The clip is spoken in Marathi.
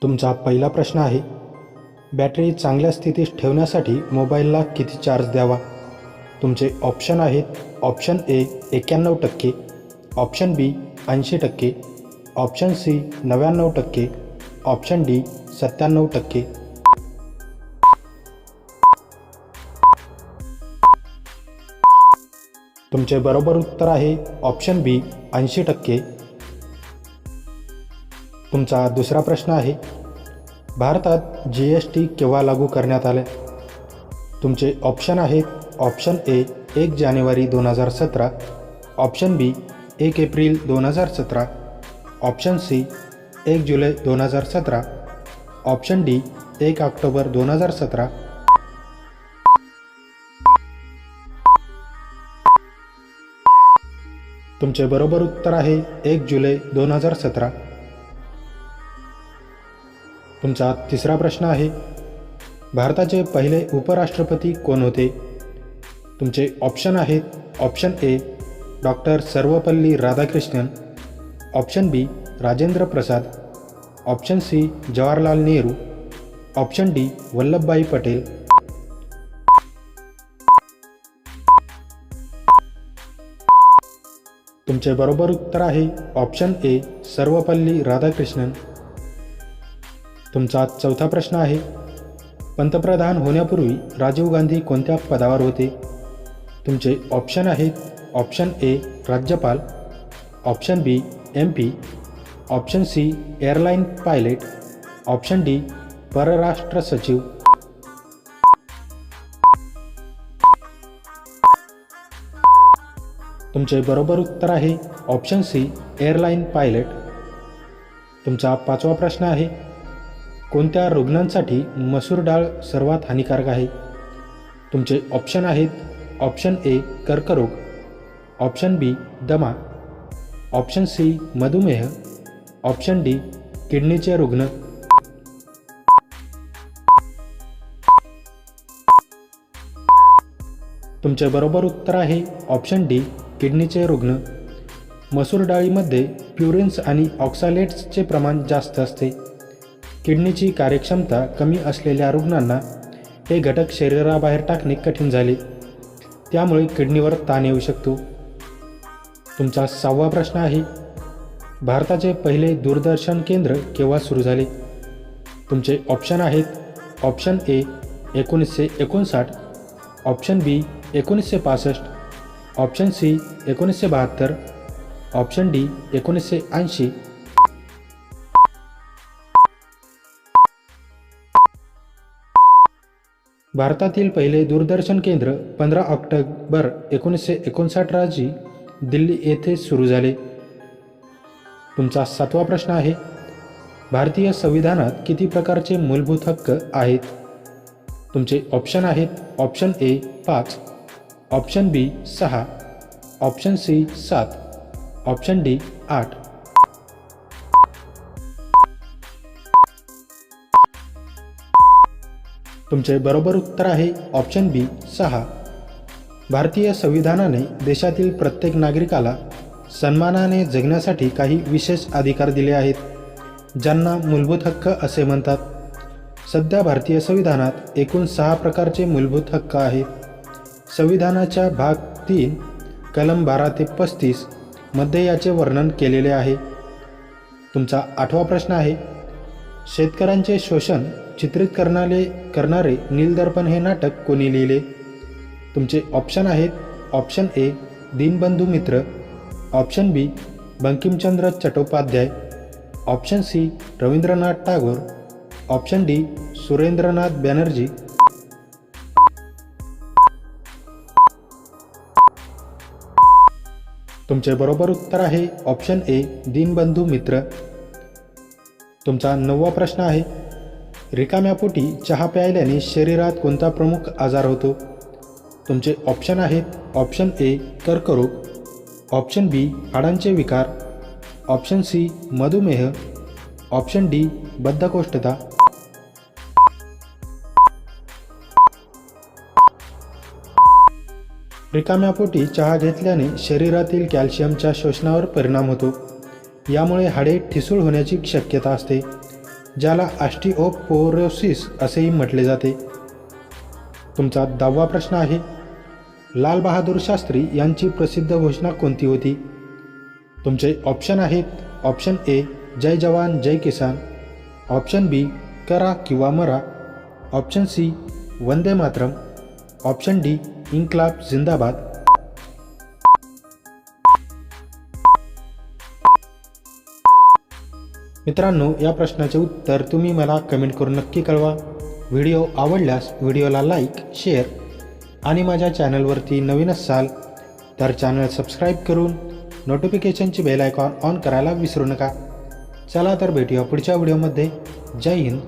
तुमचा पहिला प्रश्न आहे, बॅटरी चांगल्या स्थितीत ठेवण्यासाठी मोबाईलला किती चार्ज द्यावा? तुमचे ऑप्शन आहेत, option A 91%, option B 80%, option C 99%, option D 97%. तुमचे बरोबर उत्तर आहे ऑप्शन बी 80%. तुमचा दुसरा प्रश्न आहे, भारतात GST केव्हा लागू करण्यात आले? तुमचे ऑप्शन आहेत, ऑप्शन ए 1 जानेवारी 2017, ऑप्शन बी 1 एप्रिल 2017, ऑप्शन सी 1 जुलै 2017, ऑप्शन डी 1 ऑक्टोबर 2017. तुमचे बरोबर उत्तर आहे 1 जुलै 2017. तुमचा तिसरा प्रश्न आहे, भारताचे पहिले उपराष्ट्रपती कोण होते? तुमचे ऑप्शन आहेत, option A doctor Sarvepalli Radhakrishnan, option B Rajendra Prasad, option C Jawaharlal Nehru, option D Vallabhbhai Patel. तुमचे बरोबर उत्तर आहे ऑप्शन ए सर्वपल्ली राधाकृष्णन. तुमचा चौथा प्रश्न आहे, पंतप्रधान होण्यापूर्वी राजीव गांधी कोणत्या पदावर होते? तुमचे ऑप्शन आहेत, ऑप्शन ए राज्यपाल, option B MP, option C airline pilot, option D परराष्ट्र सचिव. तुमचे बरोबर उत्तर आहे ऑप्शन सी एअरलाईन पायलट. तुमचा पाचवा प्रश्न आहे, कोणत्या रुग्णांसाठी मसूर डाळ सर्वात हानिकारक आहे? तुमचे ऑप्शन आहेत, ऑप्शन ए कर्करोग, ऑप्शन बी दमा, ऑप्शन सी मधुमेह, ऑप्शन डी किडनीचे रुग्ण. तुमचे बरोबर उत्तर आहे ऑप्शन डी किडनीचे रुग्ण. मसूर डाळीमध्ये प्युरिन्स आणि ऑक्सॅलेट्सचे प्रमाण जास्त असते. किडनीची कार्यक्षमता कमी असलेल्या रुग्णांना हे घटक शरीराबाहेर टाकणे कठीण झाले, त्यामुळे किडनीवर ताण येऊ शकतो. तुमचा सहावा प्रश्न आहे, भारताचे पहिले दूरदर्शन केंद्र केव्हा सुरू झाले? तुमचे ऑप्शन आहेत, option A 1959, option B 1965, option C 1972, option D 1980. भारतातील पहिले दूरदर्शन केंद्र 15 ऑक्टोबर 1959 रोजी दिल्ली येथे सुरू झाले. तुमचा सातवा प्रश्न आहे, भारतीय संविधानात किती प्रकारचे मूलभूत हक्क आहेत? तुमचे ऑप्शन आहेत, option A 5, option B 6, option C 7, option D 8. तुमचे बरोबर उत्तर आहे ऑप्शन बी 6. भारतीय संविधानाने देशातील प्रत्येक नागरिकाला सन्मानाने जगण्यासाठी काही विशेष अधिकार दिले आहेत, ज्यांना मूलभूत हक्क असे म्हणतात. सध्या भारतीय संविधानात एकूण 6 प्रकारचे मूलभूत हक्क आहेत. संविधानाच्या भाग 3 कलम 12 ते 35 मध्ये याचे वर्णन केलेले आहे. तुमचा आठवा प्रश्न आहे, शेतकऱ्यांचे शोषण चित्रित करणारे नीलदर्पण हे नाटक कोणी लिहिले? तुमचे ऑप्शन आहेत, option A Dinabandhu Mitra, option B Bankimchandra Chattopadhyay, option C Rabindranath Tagore, option D Surendranath Banerjee. तुमचे बरोबर उत्तर आहे ऑप्शन ए दीनबंधू मित्र. तुमचा 9वा प्रश्न आहे, रिकाम्या पोटी चहा प्यायल्याने शरीरात कोणता प्रमुख आजार होतो? तुमचे ऑप्शन आहेत, ऑप्शन ए कर्करोग, ऑप्शन बी हाडांचे विकार, ऑप्शन सी मधुमेह, ऑप्शन डी बद्धकोष्ठता. रिकाम्या पोटी चहा घेतल्याने शरीरातील कॅल्शियमच्या शोषणावर परिणाम होतो. यामुळे हाडे ठिसूळ होण्याची शक्यता असते. ज्याला ऑस्टिओपोरोसिस असेही म्हटले जाते. तुमचा 10वा प्रश्न आहे, लाल बहादूर शास्त्री यांची प्रसिद्ध घोषणा कोणती होती? तुमचे ऑप्शन आहेत, ऑप्शन ए जय जवान जय किसान, ऑप्शन बी करा किंवा मरा, option C Vande Mataram, option D इन्क्लाब जिंदाबाद. मित्रांनो, या प्रश्नाचे उत्तर तुम्ही मला कमेंट करून नक्की कळवा. व्हिडिओ आवडल्यास व्हिडिओला लाईक, शेअर आणि माझ्या चॅनलवरती नवीन असाल तर चॅनल सबस्क्राईब करून नोटिफिकेशनची बेल आयकॉन ऑन करायला विसरू नका. चला तर भेटूया पुढच्या व्हिडिओमध्ये. जय हिंद,